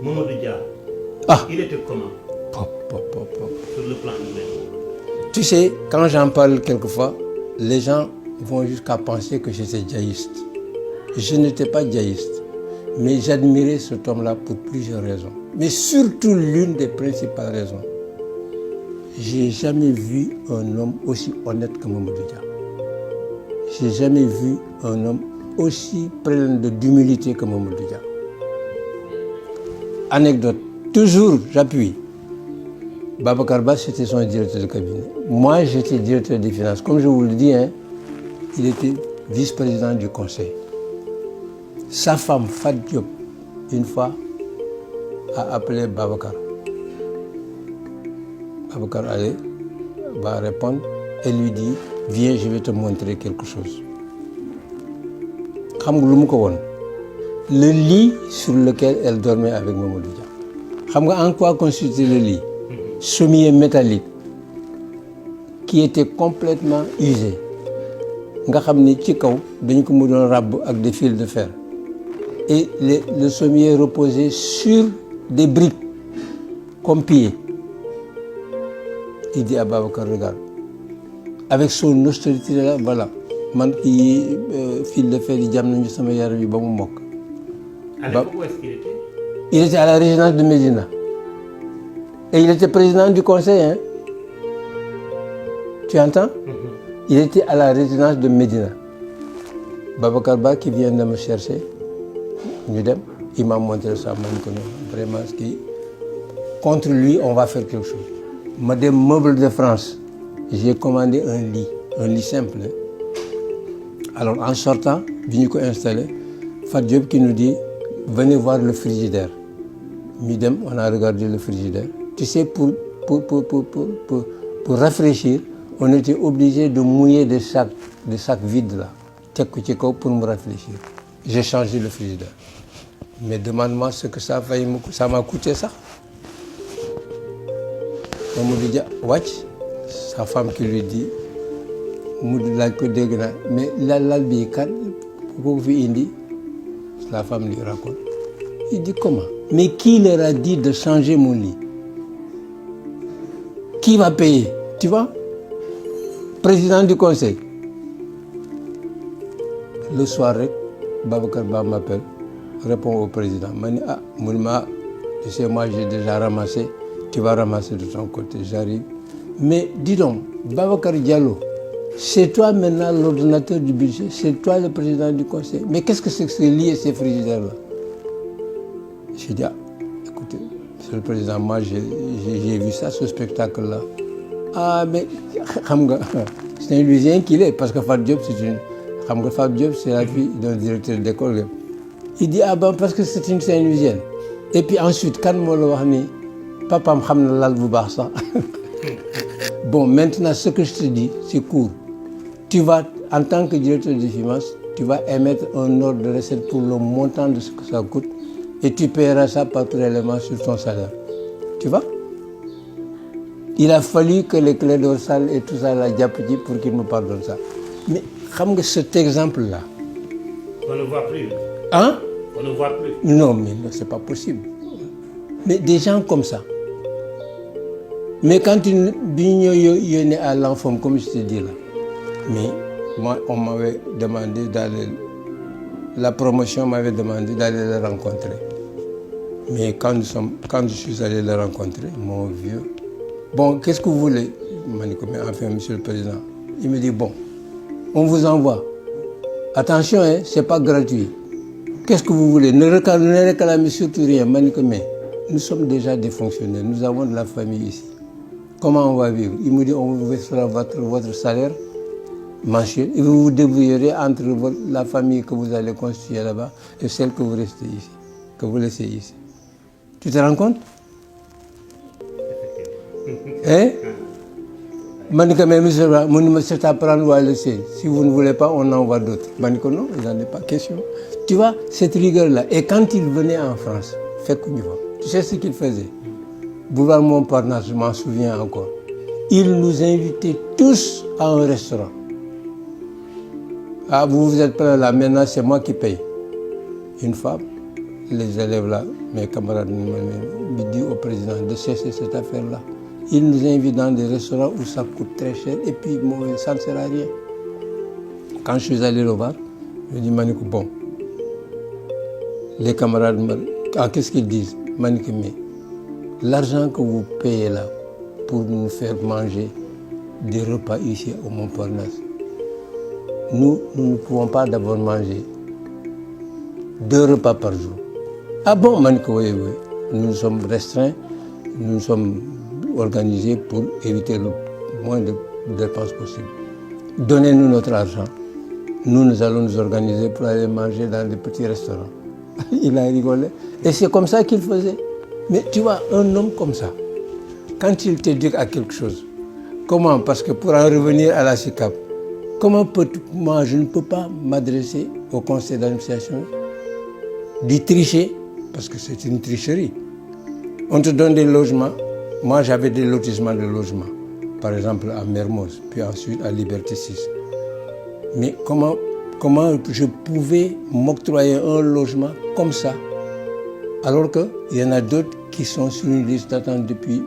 Mamadou Dia, il était comment sur le plan humain? Tu sais, quand j'en parle quelquefois, les gens vont jusqu'à penser que j'étais djaïste. Je n'étais pas djaïste, mais j'admirais cet homme-là pour plusieurs raisons. Mais surtout l'une des principales raisons. J'ai jamais vu un homme aussi honnête que Mamadou Dia. J'ai jamais vu un homme aussi plein d'humilité que Mamadou Dia. Anecdote, toujours j'appuie. Babacar Ba, c'était son directeur de cabinet. Moi, j'étais directeur des finances. Comme je vous le dis, hein, il était vice-président du conseil. Sa femme, Fat Diop, une fois, a appelé Babacar. Babacar va répondre et lui dit, viens, je vais te montrer quelque chose. Le lit sur lequel elle dormait avec Mamadou Dia. En quoi consistait le lit? Sommier métallique qui était complètement usé. Nga xamni ci kaw dañ ko mu doon rab ak des fils de fer. Et le sommier reposait sur des briques comme pillées. Il dit à Babacar, regarde, avec son austérité là, voilà, man qui fil de fer di jam nañu sama yaram yi ba mu mokk. À l'époque, où est-ce qu'il était? Il était à la résidence de Médina. Et il était président du conseil, hein? Tu entends? Il était à la résidence de Médina. Babacar Ba qui vient de me chercher, il m'a montré ça, vraiment, contre lui, on va faire quelque chose. Madame Meubles de France, j'ai commandé un lit simple. Hein? Alors en sortant, venu installé, Fat Diop qui nous dit, venez voir le frigidaire. Midem, on a regardé le frigidaire. Tu sais, pour rafraîchir, on était obligé de mouiller des sacs vides là, pour me rafraîchir. J'ai changé le frigidaire. Mais demande-moi ce que ça m'a coûté ça. On me dit, watch, sa femme qui lui dit, mais l'albi, pourquoi vous indi? La femme lui raconte. Il dit comment? Mais qui leur a dit de changer mon lit? Qui va payer? Tu vois? Président du conseil. Le soir, Babacar Ba m'appelle, répond au président. Mani, Moulima, tu sais, moi j'ai déjà ramassé, tu vas ramasser de ton côté, j'arrive. Mais dis donc, Babacar Diallo, c'est toi maintenant l'ordonnateur du budget, c'est toi le président du conseil. Mais qu'est-ce que c'est que ces lits et ces frigidaires-là? J'ai dit, écoutez, monsieur le président, moi j'ai vu ça, ce spectacle-là. Ah, mais c'est un Lusien qu'il est, parce que Fat Diop, c'est la fille d'un directeur d'école. Il dit, ah ben, parce que c'est une Saint-Louisienne. Et puis ensuite, quand moi le wax ni, papa me xamna lal bu baax sax. Bon, maintenant, ce que je te dis, c'est court. Tu vas, en tant que directeur des finances, tu vas émettre un ordre de recette pour le montant de ce que ça coûte et tu paieras ça par prélèvement sur ton salaire. Tu vois? Il a fallu que les clés dorsales et tout ça la diapétie pour qu'il me pardonne ça. Mais cet exemple-là. On ne le voit plus. Hein? On ne le voit plus. Non, mais non, c'est pas possible. Mais des gens comme ça. Mais quand tu es à l'enfant, comme je te dis là, mais moi, on m'avait demandé d'aller, la promotion m'avait demandé d'aller le rencontrer. Mais quand je suis allé le rencontrer, mon vieux, bon, qu'est-ce que vous voulez? Enfin, monsieur le président. Il me dit, bon, on vous envoie. Attention, hein, c'est pas gratuit. Qu'est-ce que vous voulez? Ne réclamez surtout rien. Mais nous sommes déjà des fonctionnaires, nous avons de la famille ici. Comment on va vivre? Il me dit, on vous versera votre salaire mensuel et vous vous débrouillerez entre la famille que vous allez constituer là-bas et celle que vous restez ici, que vous laissez ici. Tu te rends compte? Hein? Manika, mais monsieur, c'est à prendre ou à laisser. Si vous ne voulez pas, on envoie d'autres. Manika, non, il n'en est pas question. Tu vois, cette rigueur-là. Et quand il venait en France, tu sais ce qu'il faisait? Boulevard Montparnasse, je m'en souviens encore. Il nous invitait tous à un restaurant. Ah, vous êtes prêts là, maintenant c'est moi qui paye. Une fois, les élèves là, mes camarades me disent au président de cesser cette affaire-là. Il nous invite dans des restaurants où ça coûte très cher et puis ça ne sert à rien. Quand je suis allé le voir, je dis Manikou, bon, les camarades, qu'est-ce qu'ils disent? Manikou, mais l'argent que vous payez là pour nous faire manger des repas ici au Montparnasse, nous ne pouvons pas d'abord manger 2 repas par jour. Ah bon, Manikou, oui. Nous sommes restreints, nous sommes organisés pour éviter le moins de dépenses possible. Donnez-nous notre argent. Nous allons nous organiser pour aller manger dans des petits restaurants. Il a rigolé. Et c'est comme ça qu'il faisait. Mais tu vois, un homme comme ça, quand il te dit à quelque chose, comment? Parce que pour en revenir à la SICAP, moi je ne peux pas m'adresser au conseil d'administration, d'y tricher, parce que c'est une tricherie. On te donne des logements. Moi j'avais des lotissements de logements, par exemple à Mermoz, puis ensuite à Liberté 6. Mais comment je pouvais m'octroyer un logement comme ça, alors qu'il y en a d'autres qui sont sur une liste d'attente depuis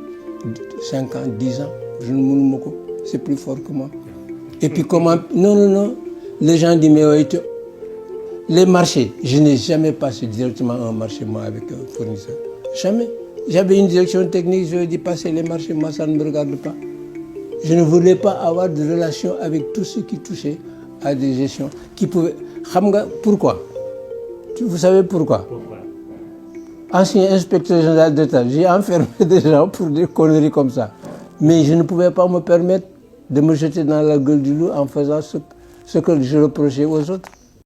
5 ans, 10 ans. Je ne me moque, c'est plus fort que moi. Et puis comment... Non. Les gens disent, mais les marchés, je n'ai jamais passé directement un marché, moi, avec un fournisseur. Jamais. J'avais une direction technique, je lui ai dit, passer les marchés, moi, ça ne me regarde pas. Je ne voulais pas avoir de relation avec tous ceux qui touchaient à des gestions qui pouvaient... Pourquoi? Vous savez pourquoi? Ancien inspecteur général d'État, j'ai enfermé des gens pour des conneries comme ça. Mais je ne pouvais pas me permettre de me jeter dans la gueule du loup en faisant ce que je reprochais aux autres.